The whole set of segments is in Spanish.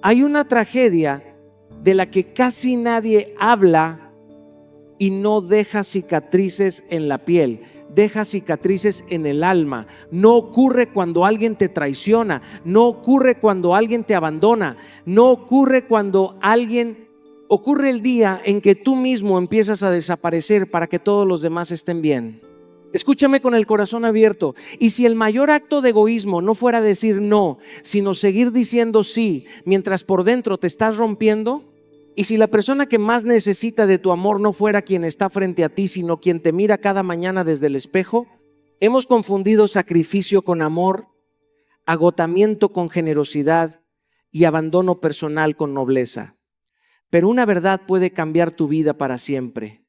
Hay una tragedia de la que casi nadie habla y no deja cicatrices en la piel, deja cicatrices en el alma. No ocurre cuando alguien te traiciona, no ocurre cuando alguien te abandona, no ocurre cuando ocurre el día en que tú mismo empiezas a desaparecer para que todos los demás estén bien. Escúchame con el corazón abierto. Y si el mayor acto de egoísmo no fuera decir no, sino seguir diciendo sí, mientras por dentro te estás rompiendo, y si la persona que más necesita de tu amor no fuera quien está frente a ti, sino quien te mira cada mañana desde el espejo, hemos confundido sacrificio con amor, agotamiento con generosidad y abandono personal con nobleza. Pero una verdad puede cambiar tu vida para siempre.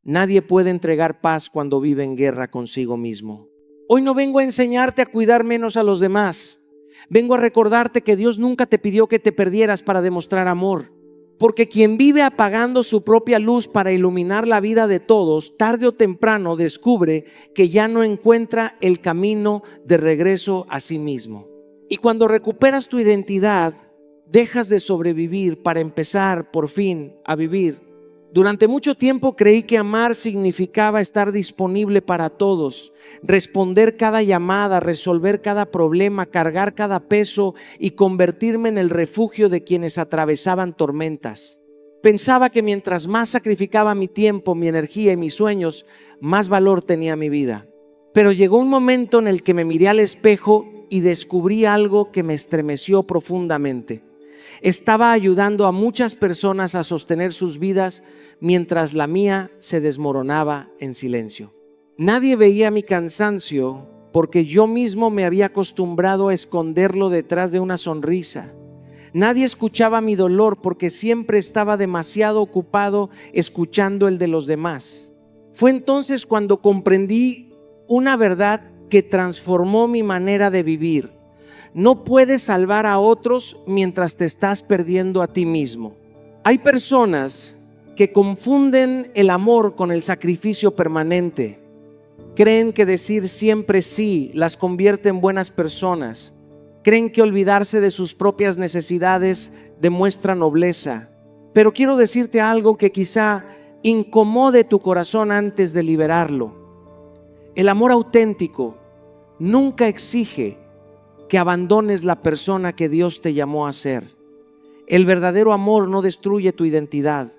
Nadie puede entregar paz cuando vive en guerra consigo mismo. Hoy no vengo a enseñarte a cuidar menos a los demás. Vengo a recordarte que Dios nunca te pidió que te perdieras para demostrar amor. Porque quien vive apagando su propia luz para iluminar la vida de todos, tarde o temprano descubre que ya no encuentra el camino de regreso a sí mismo. Y cuando recuperas tu identidad, dejas de sobrevivir para empezar por fin a vivir. Durante mucho tiempo creí que amar significaba estar disponible para todos, responder cada llamada, resolver cada problema, cargar cada peso y convertirme en el refugio de quienes atravesaban tormentas. Pensaba que mientras más sacrificaba mi tiempo, mi energía y mis sueños, más valor tenía mi vida. Pero llegó un momento en el que me miré al espejo y descubrí algo que me estremeció profundamente. Estaba ayudando a muchas personas a sostener sus vidas mientras la mía se desmoronaba en silencio. Nadie veía mi cansancio porque yo mismo me había acostumbrado a esconderlo detrás de una sonrisa. Nadie escuchaba mi dolor porque siempre estaba demasiado ocupado escuchando el de los demás. Fue entonces cuando comprendí una verdad que transformó mi manera de vivir. No puedes salvar a otros mientras te estás perdiendo a ti mismo. Hay personas que confunden el amor con el sacrificio permanente. Creen que decir siempre sí las convierte en buenas personas. Creen que olvidarse de sus propias necesidades demuestra nobleza. Pero quiero decirte algo que quizá incomode tu corazón antes de liberarlo. El amor auténtico nunca exige que abandones la persona que Dios te llamó a ser. El verdadero amor no destruye tu identidad,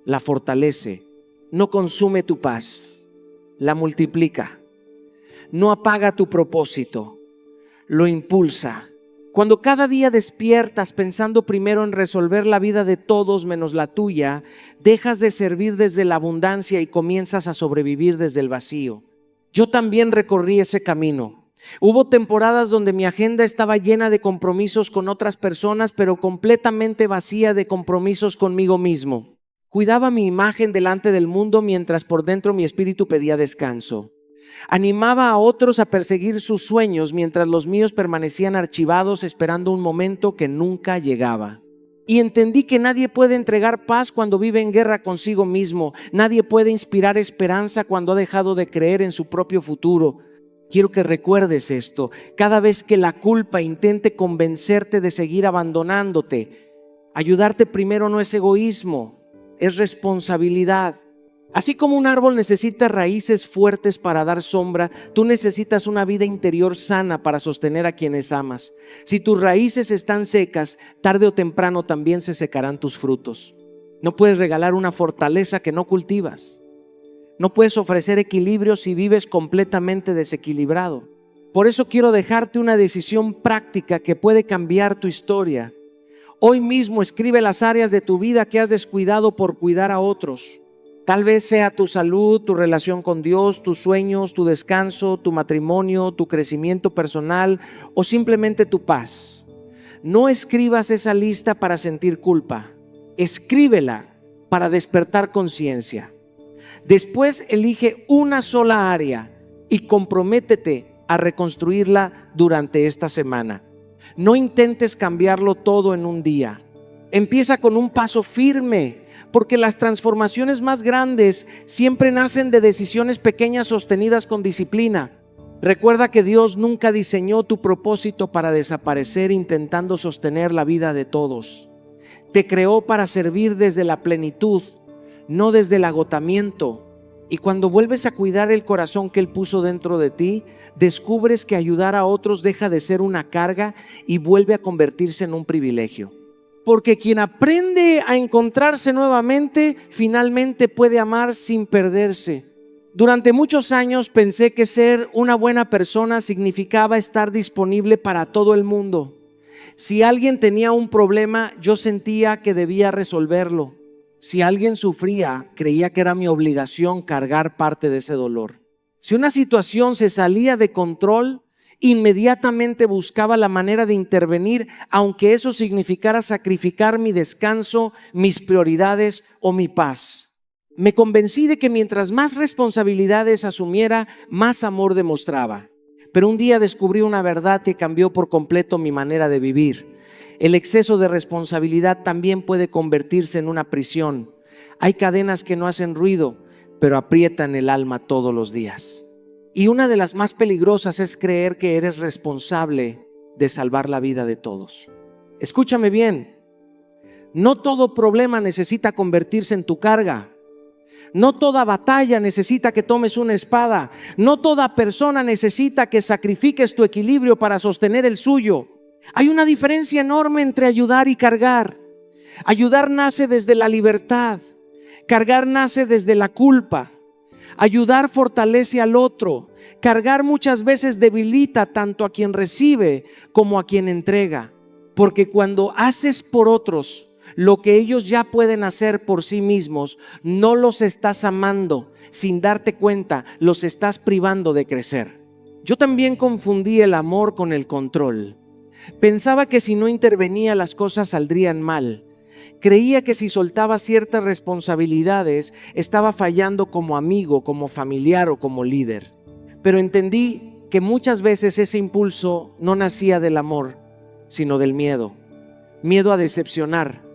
la fortalece, no consume tu paz, la multiplica, no apaga tu propósito, lo impulsa. Cuando cada día despiertas pensando primero en resolver la vida de todos menos la tuya, dejas de servir desde la abundancia y comienzas a sobrevivir desde el vacío. Yo también recorrí ese camino. Hubo temporadas donde mi agenda estaba llena de compromisos con otras personas, pero completamente vacía de compromisos conmigo mismo. Cuidaba mi imagen delante del mundo mientras por dentro mi espíritu pedía descanso. Animaba a otros a perseguir sus sueños mientras los míos permanecían archivados esperando un momento que nunca llegaba. Y entendí que nadie puede entregar paz cuando vive en guerra consigo mismo. Nadie puede inspirar esperanza cuando ha dejado de creer en su propio futuro. Quiero que recuerdes esto. Cada vez que la culpa intente convencerte de seguir abandonándote, ayudarte primero no es egoísmo, es responsabilidad. Así como un árbol necesita raíces fuertes para dar sombra, tú necesitas una vida interior sana para sostener a quienes amas. Si tus raíces están secas, tarde o temprano también se secarán tus frutos. No puedes regalar una fortaleza que no cultivas. No puedes ofrecer equilibrio si vives completamente desequilibrado. Por eso quiero dejarte una decisión práctica que puede cambiar tu historia. Hoy mismo escribe las áreas de tu vida que has descuidado por cuidar a otros. Tal vez sea tu salud, tu relación con Dios, tus sueños, tu descanso, tu matrimonio, tu crecimiento personal o simplemente tu paz. No escribas esa lista para sentir culpa. Escríbela para despertar conciencia. Después elige una sola área y comprométete a reconstruirla durante esta semana. No intentes cambiarlo todo en un día. Empieza con un paso firme, porque las transformaciones más grandes siempre nacen de decisiones pequeñas sostenidas con disciplina. Recuerda que Dios nunca diseñó tu propósito para desaparecer intentando sostener la vida de todos. Te creó para servir desde la plenitud, no desde el agotamiento. Y cuando vuelves a cuidar el corazón que Él puso dentro de ti, descubres que ayudar a otros deja de ser una carga y vuelve a convertirse en un privilegio. Porque quien aprende a encontrarse nuevamente, finalmente puede amar sin perderse. Durante muchos años pensé que ser una buena persona significaba estar disponible para todo el mundo. Si alguien tenía un problema, yo sentía que debía resolverlo. Si alguien sufría, creía que era mi obligación cargar parte de ese dolor. Si una situación se salía de control, inmediatamente buscaba la manera de intervenir, aunque eso significara sacrificar mi descanso, mis prioridades o mi paz. Me convencí de que mientras más responsabilidades asumiera, más amor demostraba. Pero un día descubrí una verdad que cambió por completo mi manera de vivir. El exceso de responsabilidad también puede convertirse en una prisión. Hay cadenas que no hacen ruido, pero aprietan el alma todos los días. Y una de las más peligrosas es creer que eres responsable de salvar la vida de todos. Escúchame bien, no todo problema necesita convertirse en tu carga. No toda batalla necesita que tomes una espada. No toda persona necesita que sacrifiques tu equilibrio para sostener el suyo. Hay una diferencia enorme entre ayudar y cargar. Ayudar nace desde la libertad. Cargar nace desde la culpa. Ayudar fortalece al otro. Cargar muchas veces debilita tanto a quien recibe como a quien entrega. Porque cuando haces por otros lo que ellos ya pueden hacer por sí mismos, no los estás amando. Sin darte cuenta, los estás privando de crecer. Yo también confundí el amor con el control. Pensaba que si no intervenía las cosas saldrían mal. Creía que si soltaba ciertas responsabilidades estaba fallando como amigo, como familiar o como líder. Pero entendí que muchas veces ese impulso no nacía del amor, sino del miedo. Miedo a decepcionar,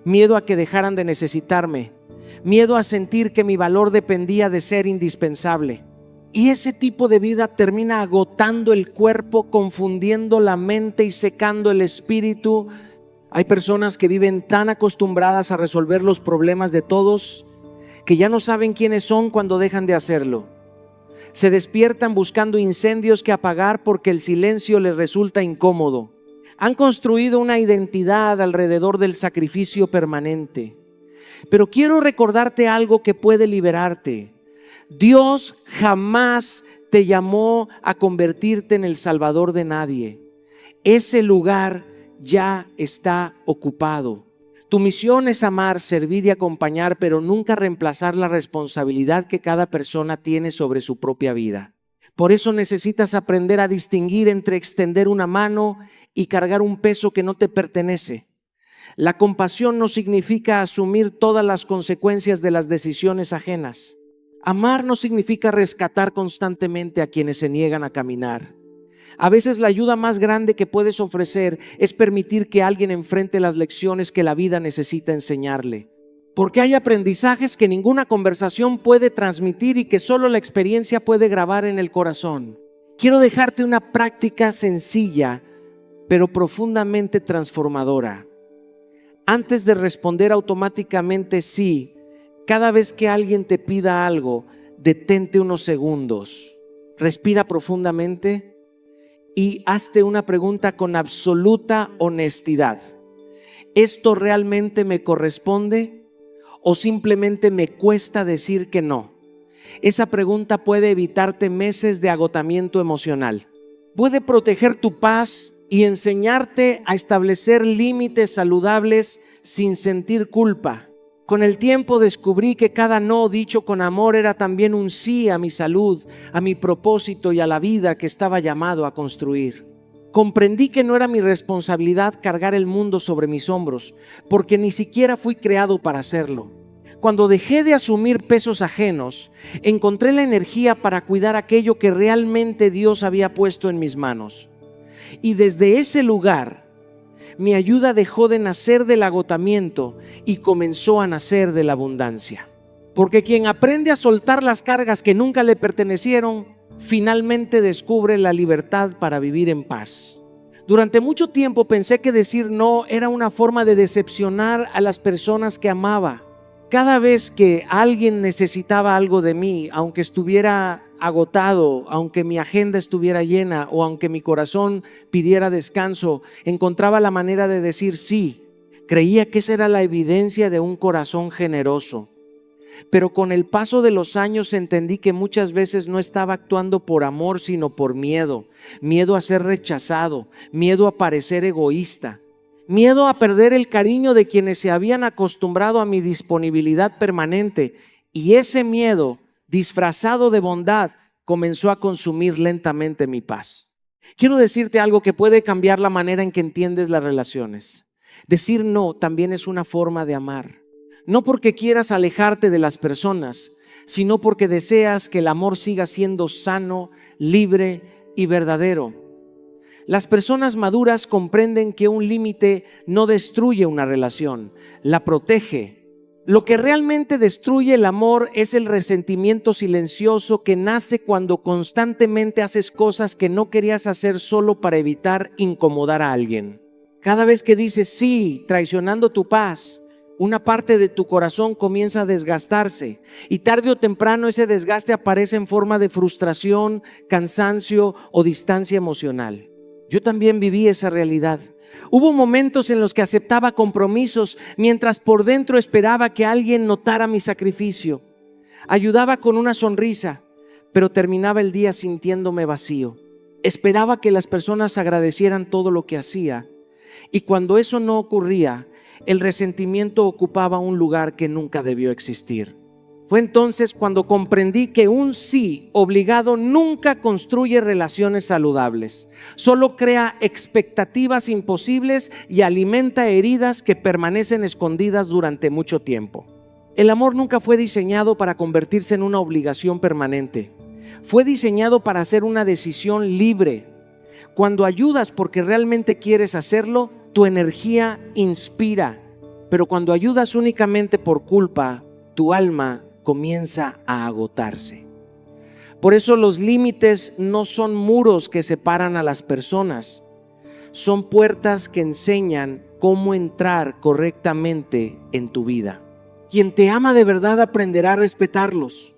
miedo a que dejaran de necesitarme, miedo a sentir que mi valor dependía de ser indispensable. Y ese tipo de vida termina agotando el cuerpo, confundiendo la mente y secando el espíritu. Hay personas que viven tan acostumbradas a resolver los problemas de todos que ya no saben quiénes son cuando dejan de hacerlo. Se despiertan buscando incendios que apagar porque el silencio les resulta incómodo. Han construido una identidad alrededor del sacrificio permanente. Pero quiero recordarte algo que puede liberarte. Dios jamás te llamó a convertirte en el salvador de nadie. Ese lugar ya está ocupado. Tu misión es amar, servir y acompañar, pero nunca reemplazar la responsabilidad que cada persona tiene sobre su propia vida. Por eso necesitas aprender a distinguir entre extender una mano y cargar un peso que no te pertenece. La compasión no significa asumir todas las consecuencias de las decisiones ajenas. Amar no significa rescatar constantemente a quienes se niegan a caminar. A veces la ayuda más grande que puedes ofrecer es permitir que alguien enfrente las lecciones que la vida necesita enseñarle. Porque hay aprendizajes que ninguna conversación puede transmitir y que solo la experiencia puede grabar en el corazón. Quiero dejarte una práctica sencilla, pero profundamente transformadora. Antes de responder automáticamente sí, cada vez que alguien te pida algo, detente unos segundos, respira profundamente y hazte una pregunta con absoluta honestidad. ¿Esto realmente me corresponde o simplemente me cuesta decir que no? Esa pregunta puede evitarte meses de agotamiento emocional. Puede proteger tu paz y enseñarte a establecer límites saludables sin sentir culpa. Con el tiempo descubrí que cada no dicho con amor era también un sí a mi salud, a mi propósito y a la vida que estaba llamado a construir. Comprendí que no era mi responsabilidad cargar el mundo sobre mis hombros, porque ni siquiera fui creado para hacerlo. Cuando dejé de asumir pesos ajenos, encontré la energía para cuidar aquello que realmente Dios había puesto en mis manos. Y desde ese lugar, mi ayuda dejó de nacer del agotamiento y comenzó a nacer de la abundancia. Porque quien aprende a soltar las cargas que nunca le pertenecieron, finalmente descubre la libertad para vivir en paz. Durante mucho tiempo pensé que decir no era una forma de decepcionar a las personas que amaba. Cada vez que alguien necesitaba algo de mí, aunque estuviera agotado, aunque mi agenda estuviera llena o aunque mi corazón pidiera descanso, encontraba la manera de decir sí. Creía que esa era la evidencia de un corazón generoso. Pero con el paso de los años entendí que muchas veces no estaba actuando por amor, sino por miedo. Miedo a ser rechazado, miedo a parecer egoísta, miedo a perder el cariño de quienes se habían acostumbrado a mi disponibilidad permanente. Y ese miedo, disfrazado de bondad, comenzó a consumir lentamente mi paz. Quiero decirte algo que puede cambiar la manera en que entiendes las relaciones. Decir no también es una forma de amar. No porque quieras alejarte de las personas, sino porque deseas que el amor siga siendo sano, libre y verdadero. Las personas maduras comprenden que un límite no destruye una relación, la protege. Lo que realmente destruye el amor es el resentimiento silencioso que nace cuando constantemente haces cosas que no querías hacer solo para evitar incomodar a alguien. Cada vez que dices sí, traicionando tu paz, una parte de tu corazón comienza a desgastarse y tarde o temprano ese desgaste aparece en forma de frustración, cansancio o distancia emocional. Yo también viví esa realidad. Hubo momentos en los que aceptaba compromisos mientras por dentro esperaba que alguien notara mi sacrificio. Ayudaba con una sonrisa, pero terminaba el día sintiéndome vacío. Esperaba que las personas agradecieran todo lo que hacía y cuando eso no ocurría, el resentimiento ocupaba un lugar que nunca debió existir. Fue entonces cuando comprendí que un sí obligado nunca construye relaciones saludables. Solo crea expectativas imposibles y alimenta heridas que permanecen escondidas durante mucho tiempo. El amor nunca fue diseñado para convertirse en una obligación permanente. Fue diseñado para ser una decisión libre. Cuando ayudas porque realmente quieres hacerlo, tu energía inspira, pero cuando ayudas únicamente por culpa, tu alma comienza a agotarse. Por eso los límites no son muros que separan a las personas, son puertas que enseñan cómo entrar correctamente en tu vida. Quien te ama de verdad aprenderá a respetarlos,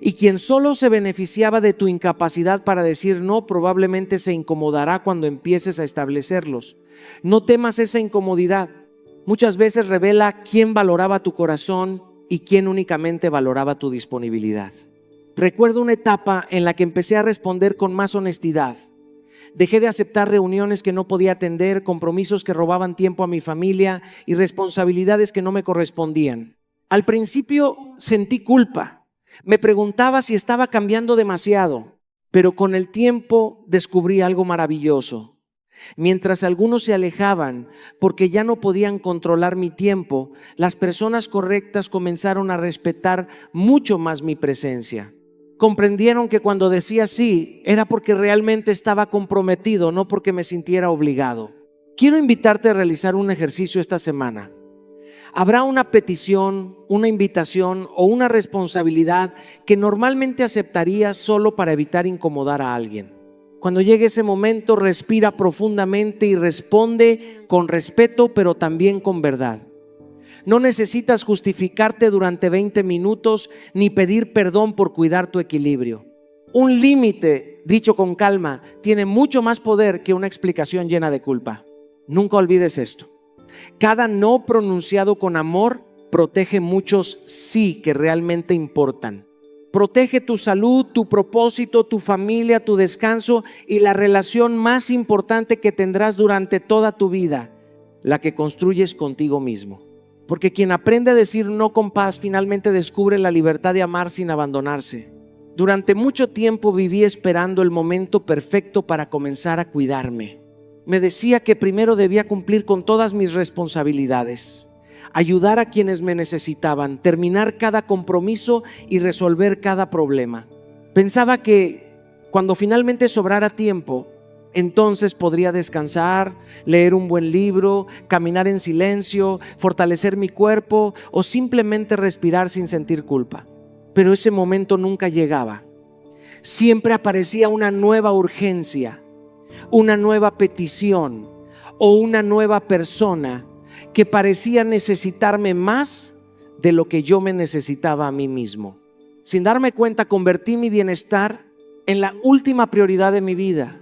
y quien solo se beneficiaba de tu incapacidad para decir no, probablemente se incomodará cuando empieces a establecerlos. No temas esa incomodidad. Muchas veces revela quién valoraba tu corazón y quién únicamente valoraba tu disponibilidad. Recuerdo una etapa en la que empecé a responder con más honestidad. Dejé de aceptar reuniones que no podía atender, compromisos que robaban tiempo a mi familia y responsabilidades que no me correspondían. Al principio sentí culpa. Me preguntaba si estaba cambiando demasiado, pero con el tiempo descubrí algo maravilloso. Mientras algunos se alejaban porque ya no podían controlar mi tiempo, las personas correctas comenzaron a respetar mucho más mi presencia. Comprendieron que cuando decía sí, era porque realmente estaba comprometido, no porque me sintiera obligado. Quiero invitarte a realizar un ejercicio esta semana. Habrá una petición, una invitación o una responsabilidad que normalmente aceptarías solo para evitar incomodar a alguien. Cuando llegue ese momento, respira profundamente y responde con respeto, pero también con verdad. No necesitas justificarte durante 20 minutos ni pedir perdón por cuidar tu equilibrio. Un límite, dicho con calma, tiene mucho más poder que una explicación llena de culpa. Nunca olvides esto. Cada no pronunciado con amor protege muchos sí que realmente importan. Protege tu salud, tu propósito, tu familia, tu descanso y la relación más importante que tendrás durante toda tu vida, la que construyes contigo mismo. Porque quien aprende a decir no con paz finalmente descubre la libertad de amar sin abandonarse. Durante mucho tiempo viví esperando el momento perfecto para comenzar a cuidarme. Me decía que primero debía cumplir con todas mis responsabilidades, ayudar a quienes me necesitaban, terminar cada compromiso y resolver cada problema. Pensaba que cuando finalmente sobrara tiempo, entonces podría descansar, leer un buen libro, caminar en silencio, fortalecer mi cuerpo o simplemente respirar sin sentir culpa. Pero ese momento nunca llegaba. siempre aparecía una nueva urgencia, una nueva petición o una nueva persona que parecía necesitarme más de lo que yo me necesitaba a mí mismo. Sin darme cuenta, convertí mi bienestar en la última prioridad de mi vida.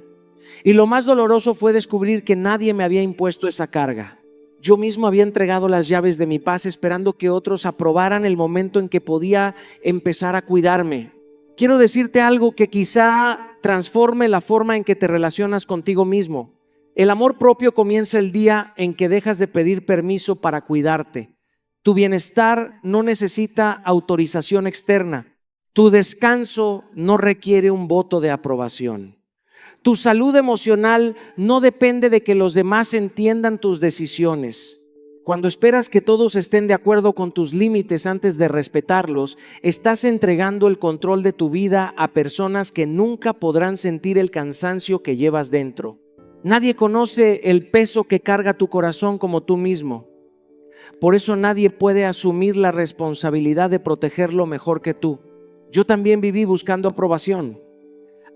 Y lo más doloroso fue descubrir que nadie me había impuesto esa carga. Yo mismo había entregado las llaves de mi paz esperando que otros aprobaran el momento en que podía empezar a cuidarme. Quiero decirte algo que quizá transforme la forma en que te relacionas contigo mismo. El amor propio comienza el día en que dejas de pedir permiso para cuidarte. Tu bienestar no necesita autorización externa. Tu descanso no requiere un voto de aprobación. Tu salud emocional no depende de que los demás entiendan tus decisiones. Cuando esperas que todos estén de acuerdo con tus límites antes de respetarlos, estás entregando el control de tu vida a personas que nunca podrán sentir el cansancio que llevas dentro. Nadie conoce el peso que carga tu corazón como tú mismo. Por eso nadie puede asumir la responsabilidad de protegerlo mejor que tú. Yo también viví buscando aprobación.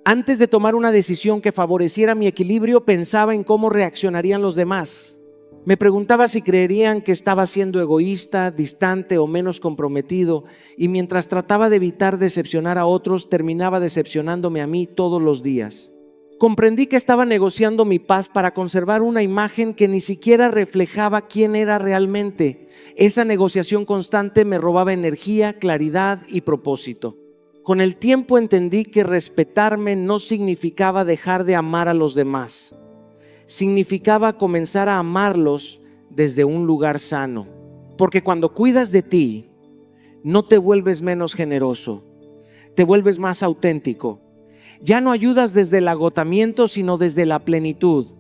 Antes de tomar una decisión que favoreciera mi equilibrio, pensaba en cómo reaccionarían los demás. Me preguntaba si creerían que estaba siendo egoísta, distante o menos comprometido, y mientras trataba de evitar decepcionar a otros, terminaba decepcionándome a mí todos los días. Comprendí que estaba negociando mi paz para conservar una imagen que ni siquiera reflejaba quién era realmente. Esa negociación constante me robaba energía, claridad y propósito. Con el tiempo entendí que respetarme no significaba dejar de amar a los demás. Significaba comenzar a amarlos desde un lugar sano. Porque cuando cuidas de ti, no te vuelves menos generoso, te vuelves más auténtico. Ya no ayudas desde el agotamiento, sino desde la plenitud.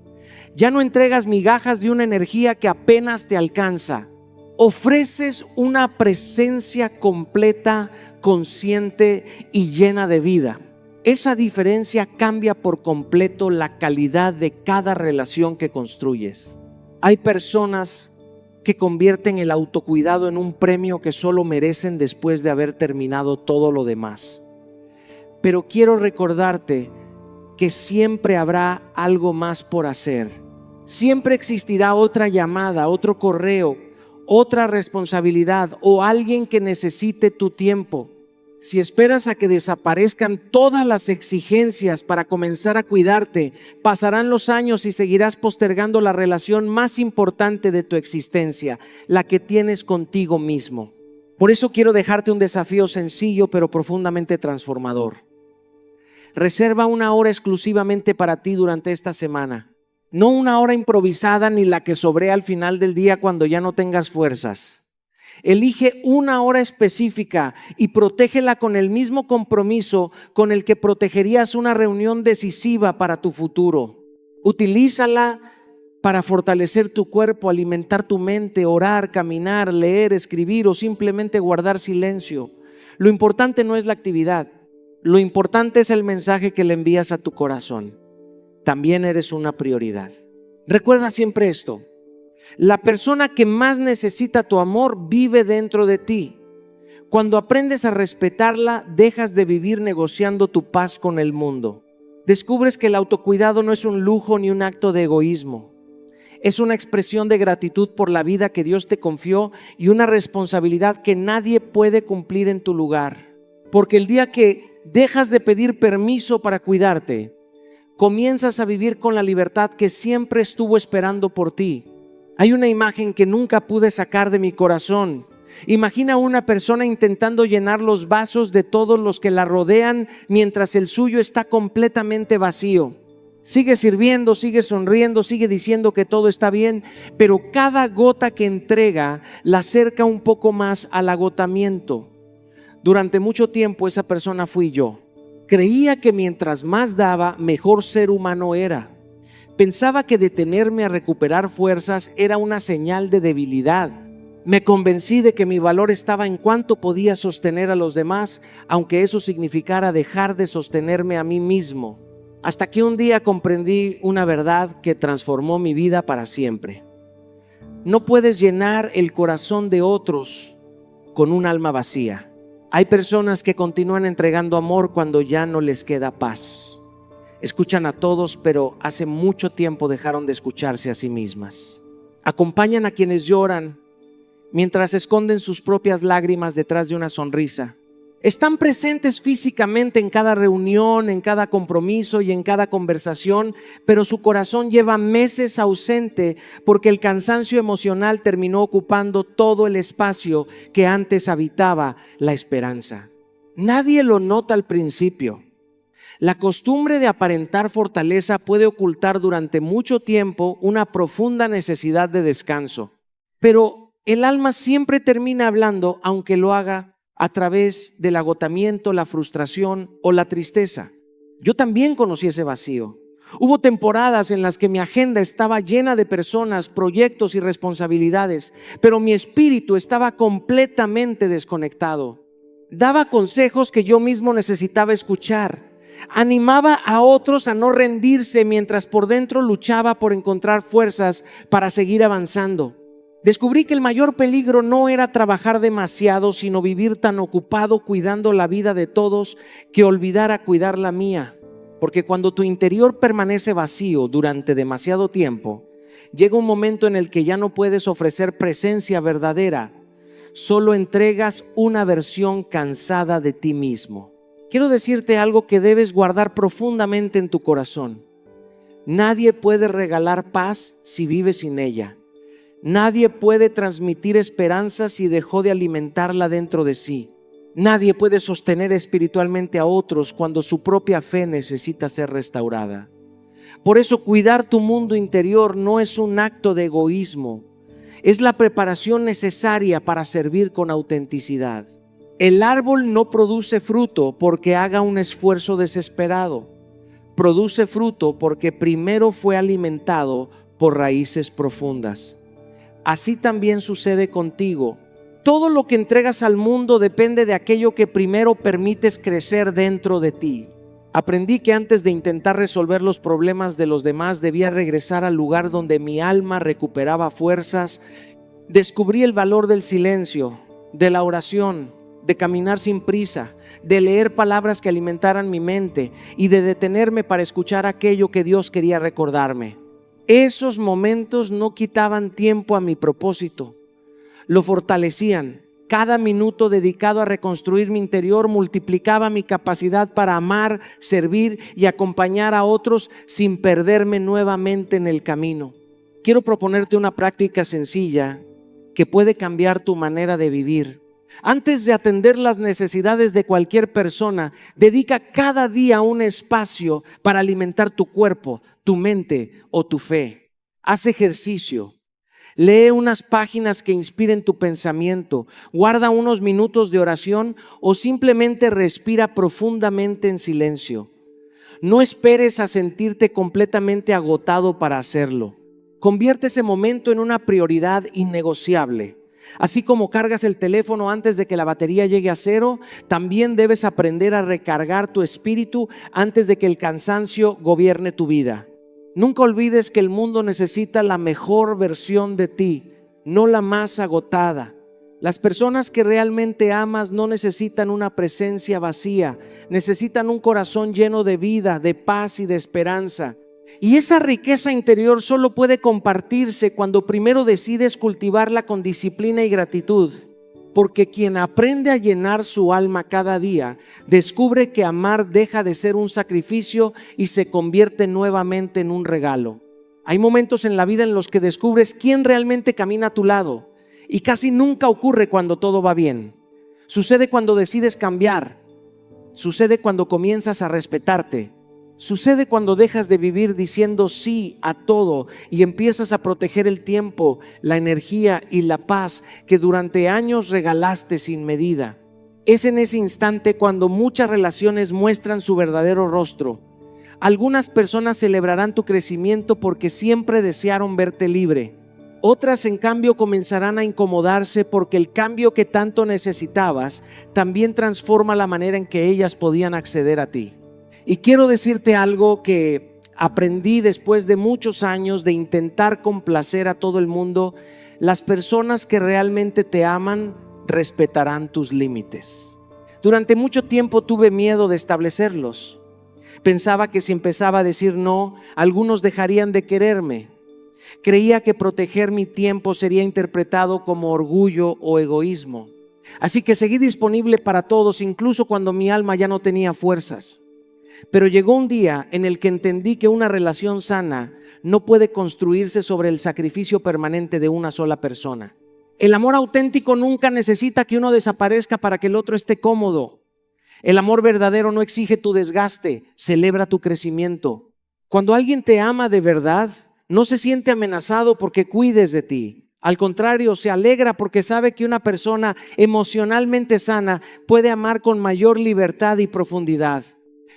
Ya no entregas migajas de una energía que apenas te alcanza. Ofreces una presencia completa, consciente y llena de vida. Esa diferencia cambia por completo la calidad de cada relación que construyes. Hay personas que convierten el autocuidado en un premio que solo merecen después de haber terminado todo lo demás. Pero quiero recordarte que siempre habrá algo más por hacer. Siempre existirá otra llamada, otro correo, otra responsabilidad o alguien que necesite tu tiempo. Si esperas a que desaparezcan todas las exigencias para comenzar a cuidarte, pasarán los años y seguirás postergando la relación más importante de tu existencia, la que tienes contigo mismo. Por eso quiero dejarte un desafío sencillo pero profundamente transformador. Reserva una hora exclusivamente para ti durante esta semana. No una hora improvisada ni la que sobre al final del día cuando ya no tengas fuerzas. Elige una hora específica y protégela con el mismo compromiso con el que protegerías una reunión decisiva para tu futuro. Utilízala para fortalecer tu cuerpo, alimentar tu mente, orar, caminar, leer, escribir o simplemente guardar silencio. Lo importante no es la actividad, lo importante es el mensaje que le envías a tu corazón. También eres una prioridad. Recuerda siempre esto: la persona que más necesita tu amor vive dentro de ti. Cuando aprendes a respetarla, dejas de vivir negociando tu paz con el mundo. Descubres que el autocuidado no es un lujo ni un acto de egoísmo. Es una expresión de gratitud por la vida que Dios te confió y una responsabilidad que nadie puede cumplir en tu lugar. Porque el día que dejas de pedir permiso para cuidarte, comienzas a vivir con la libertad que siempre estuvo esperando por ti. Hay una imagen que nunca pude sacar de mi corazón. Imagina a una persona intentando llenar los vasos de todos los que la rodean mientras el suyo está completamente vacío. Sigue sirviendo, sigue sonriendo, sigue diciendo que todo está bien, pero cada gota que entrega la acerca un poco más al agotamiento. Durante mucho tiempo esa persona fui yo. Creía que mientras más daba, mejor ser humano era. Pensaba que detenerme a recuperar fuerzas era una señal de debilidad. Me convencí de que mi valor estaba en cuánto podía sostener a los demás, aunque eso significara dejar de sostenerme a mí mismo. Hasta que un día comprendí una verdad que transformó mi vida para siempre. No puedes llenar el corazón de otros con un alma vacía. Hay personas que continúan entregando amor cuando ya no les queda paz. Escuchan a todos, pero hace mucho tiempo dejaron de escucharse a sí mismas. Acompañan a quienes lloran mientras esconden sus propias lágrimas detrás de una sonrisa. Están presentes físicamente en cada reunión, en cada compromiso y en cada conversación, pero su corazón lleva meses ausente porque el cansancio emocional terminó ocupando todo el espacio que antes habitaba la esperanza. Nadie lo nota al principio. La costumbre de aparentar fortaleza puede ocultar durante mucho tiempo una profunda necesidad de descanso, pero el alma siempre termina hablando, aunque lo haga a través del agotamiento, la frustración o la tristeza. Yo también conocí ese vacío. Hubo temporadas en las que mi agenda estaba llena de personas, proyectos y responsabilidades, pero mi espíritu estaba completamente desconectado. Daba consejos que yo mismo necesitaba escuchar. Animaba a otros a no rendirse mientras por dentro luchaba por encontrar fuerzas para seguir avanzando. Descubrí que el mayor peligro no era trabajar demasiado, sino vivir tan ocupado cuidando la vida de todos que olvidara cuidar la mía. Porque cuando tu interior permanece vacío durante demasiado tiempo, llega un momento en el que ya no puedes ofrecer presencia verdadera, solo entregas una versión cansada de ti mismo. Quiero decirte algo que debes guardar profundamente en tu corazón. Nadie puede regalar paz si vive sin ella. Nadie puede transmitir esperanza si dejó de alimentarla dentro de sí. Nadie puede sostener espiritualmente a otros cuando su propia fe necesita ser restaurada. Por eso cuidar tu mundo interior no es un acto de egoísmo, es la preparación necesaria para servir con autenticidad. El árbol no produce fruto porque haga un esfuerzo desesperado. Produce fruto porque primero fue alimentado por raíces profundas. Así también sucede contigo. Todo lo que entregas al mundo depende de aquello que primero permites crecer dentro de ti. Aprendí que antes de intentar resolver los problemas de los demás debía regresar al lugar donde mi alma recuperaba fuerzas. Descubrí el valor del silencio, de la oración, de caminar sin prisa, de leer palabras que alimentaran mi mente y de detenerme para escuchar aquello que Dios quería recordarme. Esos momentos no quitaban tiempo a mi propósito, lo fortalecían. Cada minuto dedicado a reconstruir mi interior multiplicaba mi capacidad para amar, servir y acompañar a otros sin perderme nuevamente en el camino. Quiero proponerte una práctica sencilla que puede cambiar tu manera de vivir. Antes de atender las necesidades de cualquier persona, dedica cada día un espacio para alimentar tu cuerpo, tu mente o tu fe. Haz ejercicio. Lee unas páginas que inspiren tu pensamiento, guarda unos minutos de oración o simplemente respira profundamente en silencio. No esperes a sentirte completamente agotado para hacerlo. Convierte ese momento en una prioridad innegociable. Así como cargas el teléfono antes de que la batería llegue a cero, también debes aprender a recargar tu espíritu antes de que el cansancio gobierne tu vida. Nunca olvides que el mundo necesita la mejor versión de ti, no la más agotada. Las personas que realmente amas no necesitan una presencia vacía, necesitan un corazón lleno de vida, de paz y de esperanza. Y esa riqueza interior solo puede compartirse cuando primero decides cultivarla con disciplina y gratitud. Porque quien aprende a llenar su alma cada día, descubre que amar deja de ser un sacrificio y se convierte nuevamente en un regalo. Hay momentos en la vida en los que descubres quién realmente camina a tu lado, y casi nunca ocurre cuando todo va bien. Sucede cuando decides cambiar, sucede cuando comienzas a respetarte. Sucede cuando dejas de vivir diciendo sí a todo y empiezas a proteger el tiempo, la energía y la paz que durante años regalaste sin medida. Es en ese instante cuando muchas relaciones muestran su verdadero rostro. Algunas personas celebrarán tu crecimiento porque siempre desearon verte libre. Otras, en cambio, comenzarán a incomodarse porque el cambio que tanto necesitabas también transforma la manera en que ellas podían acceder a ti. Y quiero decirte algo que aprendí después de muchos años de intentar complacer a todo el mundo. Las personas que realmente te aman respetarán tus límites. Durante mucho tiempo tuve miedo de establecerlos. Pensaba que si empezaba a decir no, algunos dejarían de quererme. Creía que proteger mi tiempo sería interpretado como orgullo o egoísmo. Así que seguí disponible para todos, incluso cuando mi alma ya no tenía fuerzas. Pero llegó un día en el que entendí que una relación sana no puede construirse sobre el sacrificio permanente de una sola persona. El amor auténtico nunca necesita que uno desaparezca para que el otro esté cómodo. El amor verdadero no exige tu desgaste, celebra tu crecimiento. Cuando alguien te ama de verdad, no se siente amenazado porque cuides de ti. Al contrario, se alegra porque sabe que una persona emocionalmente sana puede amar con mayor libertad y profundidad.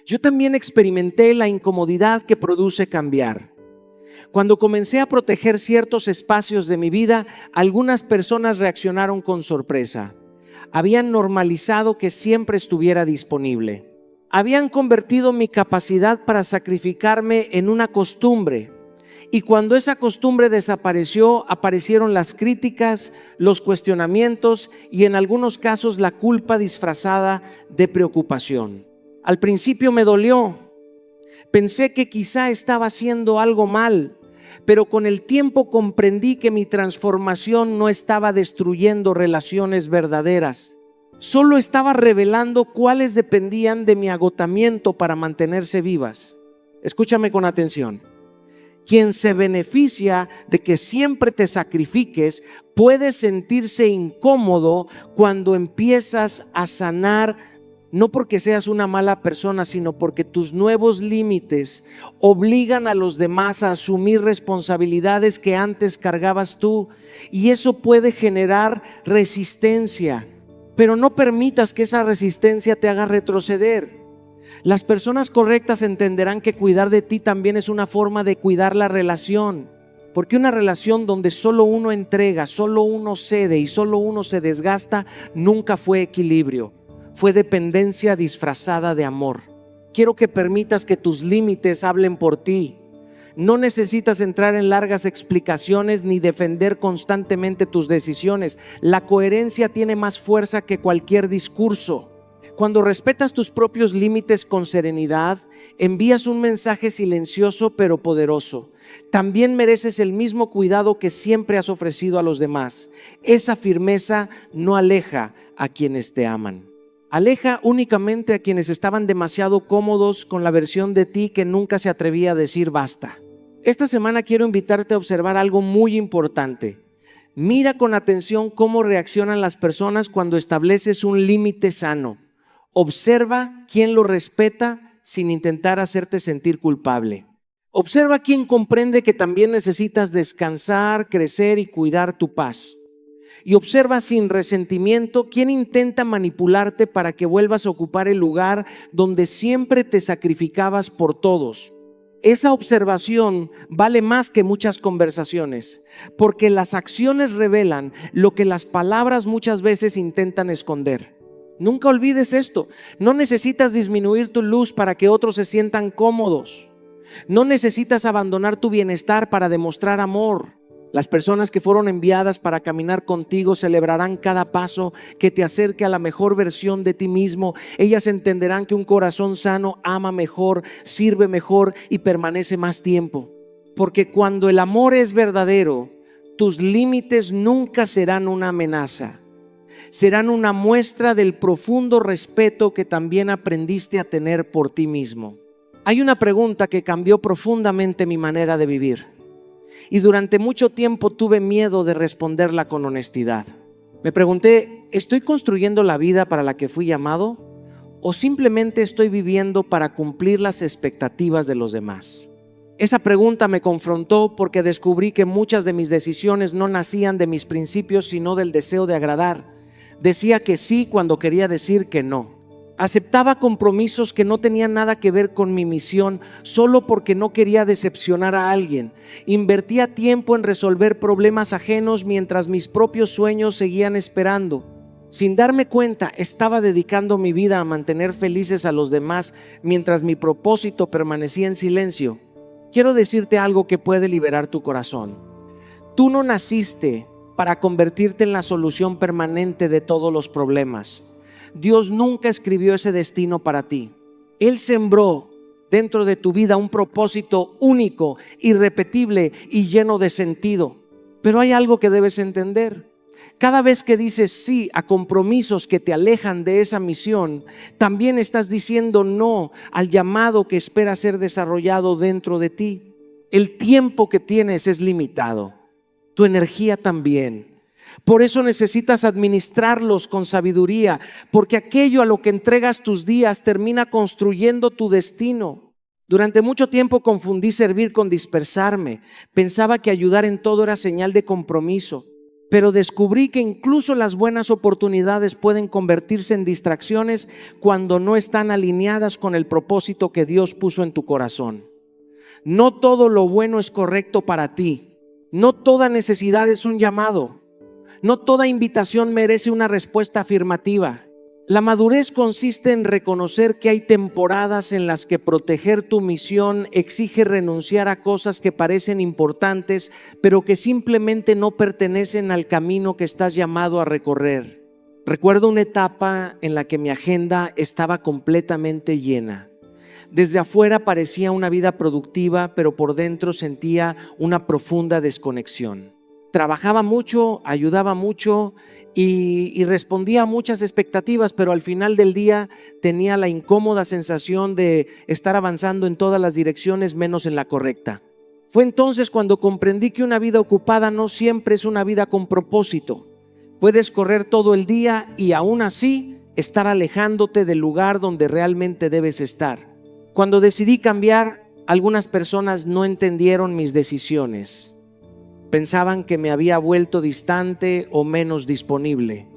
Yo también experimenté la incomodidad que produce cambiar. Cuando comencé a proteger ciertos espacios de mi vida, algunas personas reaccionaron con sorpresa. Habían normalizado que siempre estuviera disponible. Habían convertido mi capacidad para sacrificarme en una costumbre. Y cuando esa costumbre desapareció, aparecieron las críticas, los cuestionamientos y en algunos casos la culpa disfrazada de preocupación. Al principio me dolió. Pensé que quizá estaba haciendo algo mal, pero con el tiempo comprendí que mi transformación no estaba destruyendo relaciones verdaderas. Solo estaba revelando cuáles dependían de mi agotamiento para mantenerse vivas. Escúchame con atención. Quien se beneficia de que siempre te sacrifiques puede sentirse incómodo cuando empiezas a sanar. No porque seas una mala persona, sino porque tus nuevos límites obligan a los demás a asumir responsabilidades que antes cargabas tú. Y eso puede generar resistencia, pero no permitas que esa resistencia te haga retroceder. Las personas correctas entenderán que cuidar de ti también es una forma de cuidar la relación. Porque una relación donde solo uno entrega, solo uno cede y solo uno se desgasta, nunca fue equilibrio. Fue dependencia disfrazada de amor. Quiero que permitas que tus límites hablen por ti. No necesitas entrar en largas explicaciones ni defender constantemente tus decisiones. La coherencia tiene más fuerza que cualquier discurso. Cuando respetas tus propios límites con serenidad, envías un mensaje silencioso pero poderoso. También mereces el mismo cuidado que siempre has ofrecido a los demás. Esa firmeza no aleja a quienes te aman. Aleja únicamente a quienes estaban demasiado cómodos con la versión de ti que nunca se atrevía a decir basta. Esta semana quiero invitarte a observar algo muy importante. Mira con atención cómo reaccionan las personas cuando estableces un límite sano. Observa quién lo respeta sin intentar hacerte sentir culpable. Observa quién comprende que también necesitas descansar, crecer y cuidar tu paz. Y observa sin resentimiento quién intenta manipularte para que vuelvas a ocupar el lugar donde siempre te sacrificabas por todos. Esa observación vale más que muchas conversaciones, porque las acciones revelan lo que las palabras muchas veces intentan esconder. Nunca olvides esto. No necesitas disminuir tu luz para que otros se sientan cómodos. No necesitas abandonar tu bienestar para demostrar amor. Las personas que fueron enviadas para caminar contigo celebrarán cada paso que te acerque a la mejor versión de ti mismo. Ellas entenderán que un corazón sano ama mejor, sirve mejor y permanece más tiempo. Porque cuando el amor es verdadero, tus límites nunca serán una amenaza. Serán una muestra del profundo respeto que también aprendiste a tener por ti mismo. Hay una pregunta que cambió profundamente mi manera de vivir. Y durante mucho tiempo tuve miedo de responderla con honestidad. Me pregunté, ¿estoy construyendo la vida para la que fui llamado? ¿O simplemente estoy viviendo para cumplir las expectativas de los demás? Esa pregunta me confrontó porque descubrí que muchas de mis decisiones no nacían de mis principios, sino del deseo de agradar. Decía que sí cuando quería decir que no. Aceptaba compromisos que no tenían nada que ver con mi misión solo porque no quería decepcionar a alguien. Invertía tiempo en resolver problemas ajenos mientras mis propios sueños seguían esperando. Sin darme cuenta, estaba dedicando mi vida a mantener felices a los demás mientras mi propósito permanecía en silencio. Quiero decirte algo que puede liberar tu corazón. Tú no naciste para convertirte en la solución permanente de todos los problemas. Dios nunca escribió ese destino para ti. Él sembró dentro de tu vida un propósito único, irrepetible y lleno de sentido. Pero hay algo que debes entender. Cada vez que dices sí a compromisos que te alejan de esa misión, también estás diciendo no al llamado que espera ser desarrollado dentro de ti. El tiempo que tienes es limitado, tu energía también. Por eso necesitas administrarlos con sabiduría, porque aquello a lo que entregas tus días termina construyendo tu destino. Durante mucho tiempo confundí servir con dispersarme. Pensaba que ayudar en todo era señal de compromiso. Pero descubrí que incluso las buenas oportunidades pueden convertirse en distracciones cuando no están alineadas con el propósito que Dios puso en tu corazón. No todo lo bueno es correcto para ti. No toda necesidad es un llamado. No toda invitación merece una respuesta afirmativa. La madurez consiste en reconocer que hay temporadas en las que proteger tu misión exige renunciar a cosas que parecen importantes, pero que simplemente no pertenecen al camino que estás llamado a recorrer. Recuerdo una etapa en la que mi agenda estaba completamente llena. Desde afuera parecía una vida productiva, pero por dentro sentía una profunda desconexión. Trabajaba mucho, ayudaba mucho y respondía a muchas expectativas, pero al final del día tenía la incómoda sensación de estar avanzando en todas las direcciones menos en la correcta. Fue entonces cuando comprendí que una vida ocupada no siempre es una vida con propósito. Puedes correr todo el día y aún así estar alejándote del lugar donde realmente debes estar. Cuando decidí cambiar, algunas personas no entendieron mis decisiones. Pensaban que me había vuelto distante o menos disponible,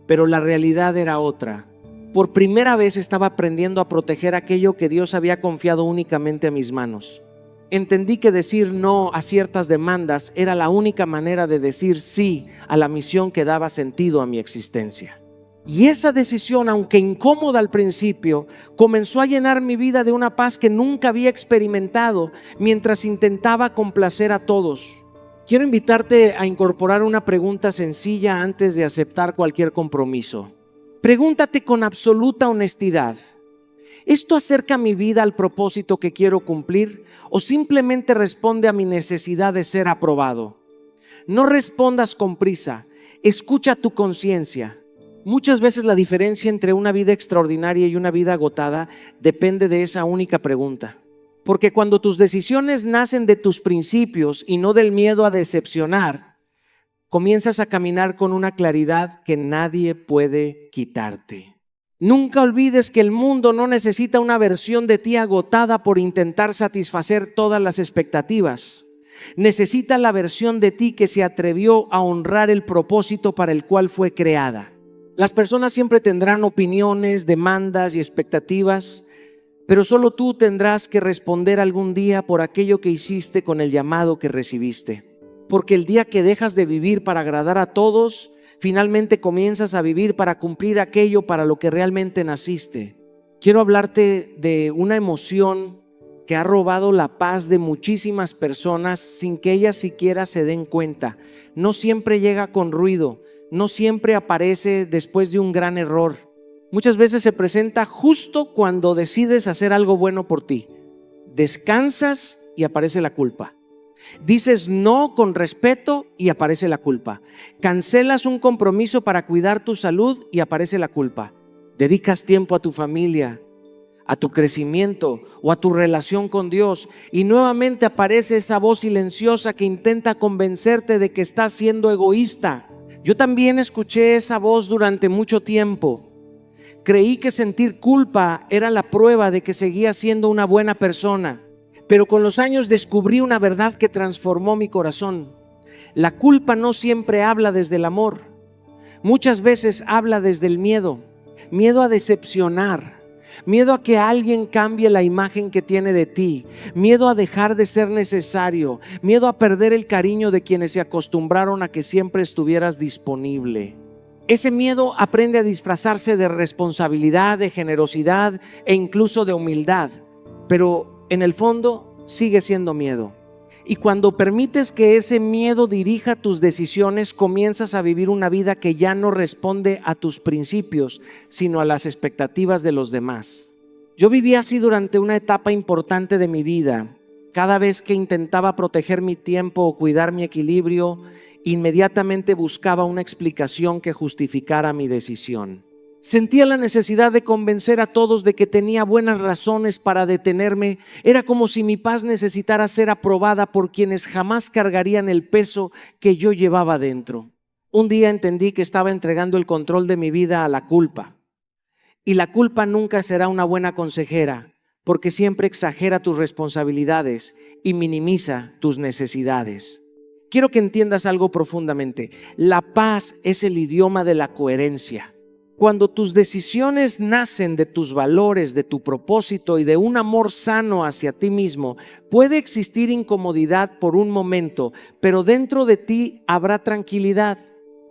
pero la realidad era otra. Por primera vez estaba aprendiendo a proteger aquello que Dios había confiado únicamente a mis manos. Entendí que decir no a ciertas demandas era la única manera de decir sí a la misión que daba sentido a mi existencia. Y esa decisión, aunque incómoda al principio, comenzó a llenar mi vida de una paz que nunca había experimentado mientras intentaba complacer a todos. Quiero invitarte a incorporar una pregunta sencilla antes de aceptar cualquier compromiso. Pregúntate con absoluta honestidad: ¿esto acerca mi vida al propósito que quiero cumplir o simplemente responde a mi necesidad de ser aprobado? No respondas con prisa, escucha tu conciencia. Muchas veces la diferencia entre una vida extraordinaria y una vida agotada depende de esa única pregunta. Porque cuando tus decisiones nacen de tus principios y no del miedo a decepcionar, comienzas a caminar con una claridad que nadie puede quitarte. Nunca olvides que el mundo no necesita una versión de ti agotada por intentar satisfacer todas las expectativas. Necesita la versión de ti que se atrevió a honrar el propósito para el cual fue creada. Las personas siempre tendrán opiniones, demandas y expectativas, pero solo tú tendrás que responder algún día por aquello que hiciste con el llamado que recibiste. Porque el día que dejas de vivir para agradar a todos, finalmente comienzas a vivir para cumplir aquello para lo que realmente naciste. Quiero hablarte de una emoción que ha robado la paz de muchísimas personas sin que ellas siquiera se den cuenta. No siempre llega con ruido, no siempre aparece después de un gran error. Muchas veces se presenta justo cuando decides hacer algo bueno por ti. Descansas y aparece la culpa. Dices no con respeto y aparece la culpa. Cancelas un compromiso para cuidar tu salud y aparece la culpa. Dedicas tiempo a tu familia, a tu crecimiento o a tu relación con Dios y nuevamente aparece esa voz silenciosa que intenta convencerte de que estás siendo egoísta. Yo también escuché esa voz durante mucho tiempo. Creí que sentir culpa era la prueba de que seguía siendo una buena persona, pero con los años descubrí una verdad que transformó mi corazón. La culpa no siempre habla desde el amor. Muchas veces habla desde el miedo. Miedo a decepcionar, miedo a que alguien cambie la imagen que tiene de ti, miedo a dejar de ser necesario, miedo a perder el cariño de quienes se acostumbraron a que siempre estuvieras disponible. Ese miedo aprende a disfrazarse de responsabilidad, de generosidad e incluso de humildad, pero en el fondo sigue siendo miedo. Y cuando permites que ese miedo dirija tus decisiones, comienzas a vivir una vida que ya no responde a tus principios, sino a las expectativas de los demás. Yo viví así durante una etapa importante de mi vida. Cada vez que intentaba proteger mi tiempo o cuidar mi equilibrio, inmediatamente buscaba una explicación que justificara mi decisión. Sentía la necesidad de convencer a todos de que tenía buenas razones para detenerme. Era como si mi paz necesitara ser aprobada por quienes jamás cargarían el peso que yo llevaba dentro. Un día entendí que estaba entregando el control de mi vida a la culpa. Y la culpa nunca será una buena consejera, porque siempre exagera tus responsabilidades y minimiza tus necesidades. Quiero que entiendas algo profundamente. La paz es el idioma de la coherencia. Cuando tus decisiones nacen de tus valores, de tu propósito y de un amor sano hacia ti mismo, puede existir incomodidad por un momento, pero dentro de ti habrá tranquilidad.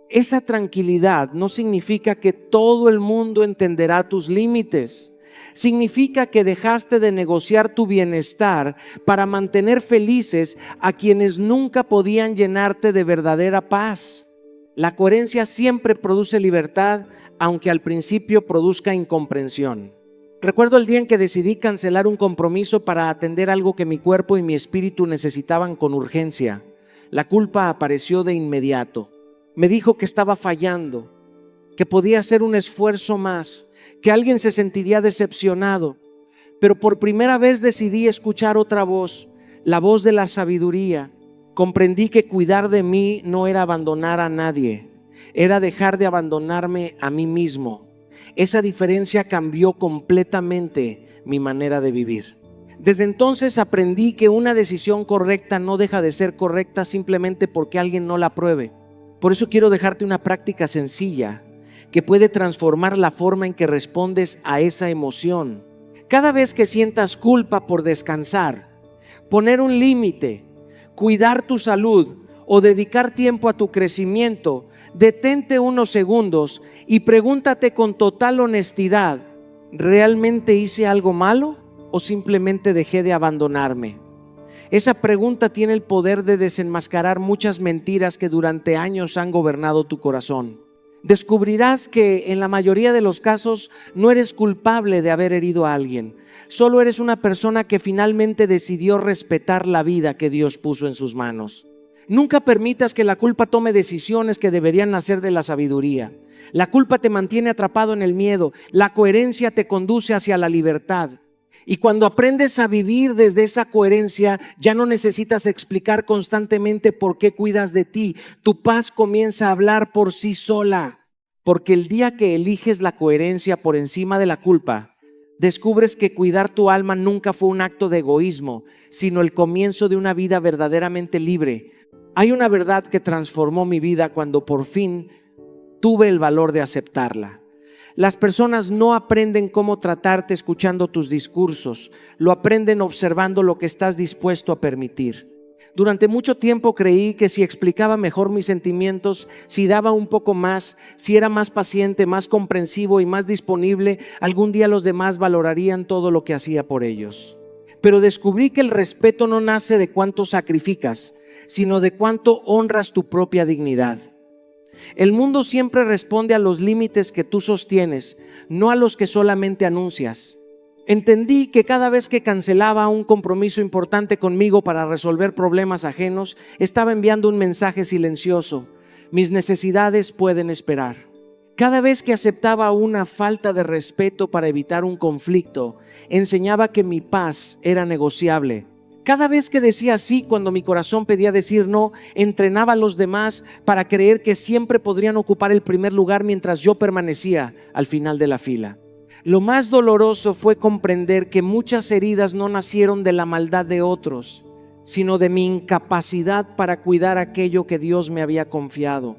Esa tranquilidad no significa que todo el mundo entenderá tus límites. Significa que dejaste de negociar tu bienestar para mantener felices a quienes nunca podían llenarte de verdadera paz. La coherencia siempre produce libertad, aunque al principio produzca incomprensión. Recuerdo el día en que decidí cancelar un compromiso para atender algo que mi cuerpo y mi espíritu necesitaban con urgencia. La culpa apareció de inmediato. Me dijo que estaba fallando, que podía hacer un esfuerzo más, que alguien se sentiría decepcionado. Pero por primera vez decidí escuchar otra voz, la voz de la sabiduría. Comprendí que cuidar de mí no era abandonar a nadie, era dejar de abandonarme a mí mismo. Esa diferencia cambió completamente mi manera de vivir. Desde entonces aprendí que una decisión correcta no deja de ser correcta simplemente porque alguien no la apruebe. Por eso quiero dejarte una práctica sencilla que puede transformar la forma en que respondes a esa emoción. Cada vez que sientas culpa por descansar, poner un límite, cuidar tu salud o dedicar tiempo a tu crecimiento, detente unos segundos y pregúntate con total honestidad, ¿realmente hice algo malo o simplemente dejé de abandonarme? Esa pregunta tiene el poder de desenmascarar muchas mentiras que durante años han gobernado tu corazón. Descubrirás que en la mayoría de los casos no eres culpable de haber herido a alguien. Solo eres una persona que finalmente decidió respetar la vida que Dios puso en sus manos. Nunca permitas que la culpa tome decisiones que deberían nacer de la sabiduría. La culpa te mantiene atrapado en el miedo. La coherencia te conduce hacia la libertad. Y cuando aprendes a vivir desde esa coherencia, ya no necesitas explicar constantemente por qué cuidas de ti. Tu paz comienza a hablar por sí sola. Porque el día que eliges la coherencia por encima de la culpa, descubres que cuidar tu alma nunca fue un acto de egoísmo, sino el comienzo de una vida verdaderamente libre. Hay una verdad que transformó mi vida cuando por fin tuve el valor de aceptarla. Las personas no aprenden cómo tratarte escuchando tus discursos, lo aprenden observando lo que estás dispuesto a permitir. Durante mucho tiempo creí que si explicaba mejor mis sentimientos, si daba un poco más, si era más paciente, más comprensivo y más disponible, algún día los demás valorarían todo lo que hacía por ellos. Pero descubrí que el respeto no nace de cuánto sacrificas, sino de cuánto honras tu propia dignidad. El mundo siempre responde a los límites que tú sostienes, no a los que solamente anuncias. Entendí que cada vez que cancelaba un compromiso importante conmigo para resolver problemas ajenos, estaba enviando un mensaje silencioso: mis necesidades pueden esperar. Cada vez que aceptaba una falta de respeto para evitar un conflicto, enseñaba que mi paz era negociable. Cada vez que decía sí cuando mi corazón pedía decir no, entrenaba a los demás para creer que siempre podrían ocupar el primer lugar mientras yo permanecía al final de la fila. Lo más doloroso fue comprender que muchas heridas no nacieron de la maldad de otros, sino de mi incapacidad para cuidar aquello que Dios me había confiado,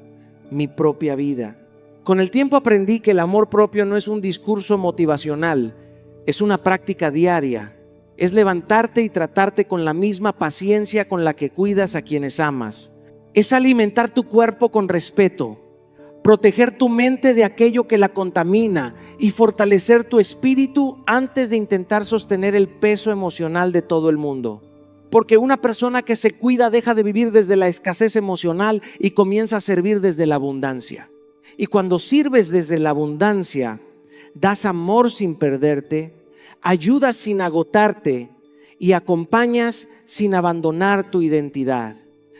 mi propia vida. Con el tiempo aprendí que el amor propio no es un discurso motivacional, es una práctica diaria. Es levantarte y tratarte con la misma paciencia con la que cuidas a quienes amas. Es alimentar tu cuerpo con respeto, proteger tu mente de aquello que la contamina y fortalecer tu espíritu antes de intentar sostener el peso emocional de todo el mundo. Porque una persona que se cuida deja de vivir desde la escasez emocional y comienza a servir desde la abundancia. Y cuando sirves desde la abundancia, das amor sin perderte, ayudas sin agotarte y acompañas sin abandonar tu identidad.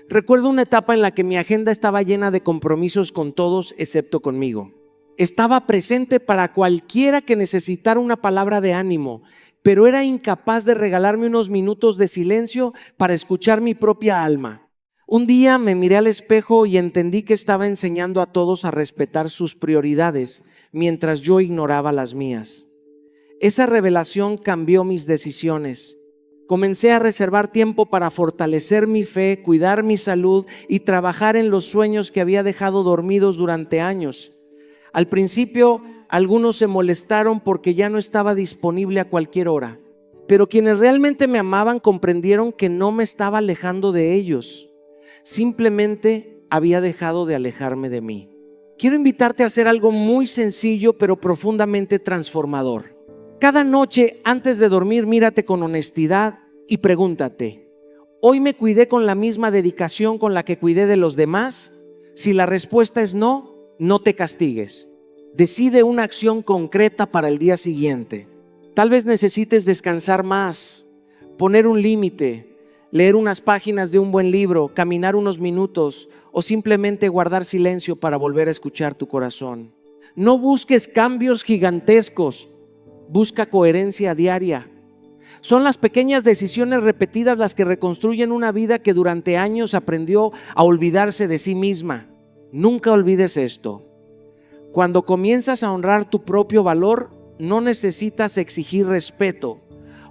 Recuerdo una etapa en la que mi agenda estaba llena de compromisos con todos excepto conmigo. Estaba presente para cualquiera que necesitara una palabra de ánimo, pero era incapaz de regalarme unos minutos de silencio para escuchar mi propia alma. Un día me miré al espejo y entendí que estaba enseñando a todos a respetar sus prioridades mientras yo ignoraba las mías. Esa revelación cambió mis decisiones. Comencé a reservar tiempo para fortalecer mi fe, cuidar mi salud y trabajar en los sueños que había dejado dormidos durante años. Al principio, algunos se molestaron porque ya no estaba disponible a cualquier hora, pero quienes realmente me amaban comprendieron que no me estaba alejando de ellos. Simplemente había dejado de alejarme de mí. Quiero invitarte a hacer algo muy sencillo pero profundamente transformador. Cada noche antes de dormir, mírate con honestidad y pregúntate: ¿hoy me cuidé con la misma dedicación con la que cuidé de los demás? Si la respuesta es no, no te castigues. Decide una acción concreta para el día siguiente. Tal vez necesites descansar más, poner un límite, leer unas páginas de un buen libro, caminar unos minutos o simplemente guardar silencio para volver a escuchar tu corazón. No busques cambios gigantescos, busca coherencia diaria. Son las pequeñas decisiones repetidas las que reconstruyen una vida que durante años aprendió a olvidarse de sí misma. Nunca olvides esto. Cuando comienzas a honrar tu propio valor, no necesitas exigir respeto,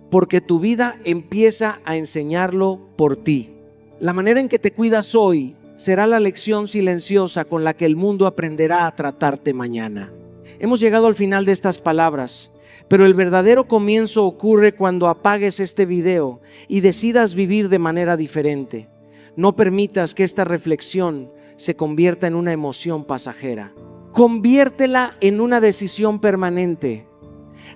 porque tu vida empieza a enseñarlo por ti. La manera en que te cuidas hoy será la lección silenciosa con la que el mundo aprenderá a tratarte mañana. Hemos llegado al final de estas palabras, pero el verdadero comienzo ocurre cuando apagues este video y decidas vivir de manera diferente. No permitas que esta reflexión se convierta en una emoción pasajera. Conviértela en una decisión permanente.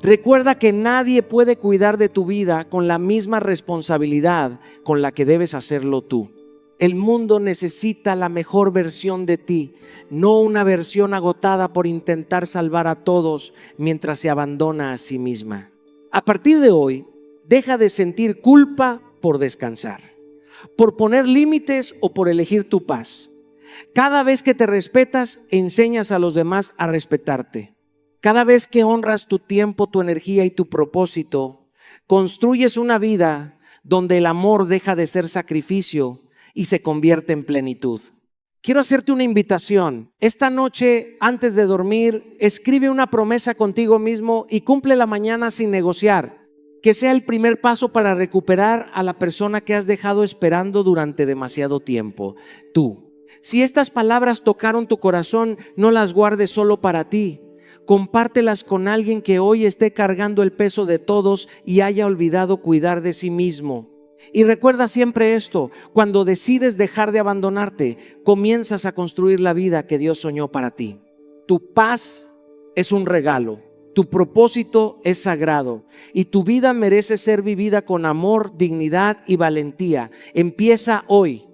Recuerda que nadie puede cuidar de tu vida con la misma responsabilidad con la que debes hacerlo tú. El mundo necesita la mejor versión de ti, no una versión agotada por intentar salvar a todos mientras se abandona a sí misma. A partir de hoy, deja de sentir culpa por descansar, por poner límites o por elegir tu paz. Cada vez que te respetas, enseñas a los demás a respetarte. Cada vez que honras tu tiempo, tu energía y tu propósito, construyes una vida donde el amor deja de ser sacrificio y se convierte en plenitud. Quiero hacerte una invitación. Esta noche, antes de dormir, escribe una promesa contigo mismo y cúmplela mañana sin negociar. Que sea el primer paso para recuperar a la persona que has dejado esperando durante demasiado tiempo, tú. Si estas palabras tocaron tu corazón, no las guardes solo para ti. Compártelas con alguien que hoy esté cargando el peso de todos y haya olvidado cuidar de sí mismo. Y recuerda siempre esto: cuando decides dejar de abandonarte, comienzas a construir la vida que Dios soñó para ti. Tu paz es un regalo, tu propósito es sagrado y tu vida merece ser vivida con amor, dignidad y valentía. Empieza hoy.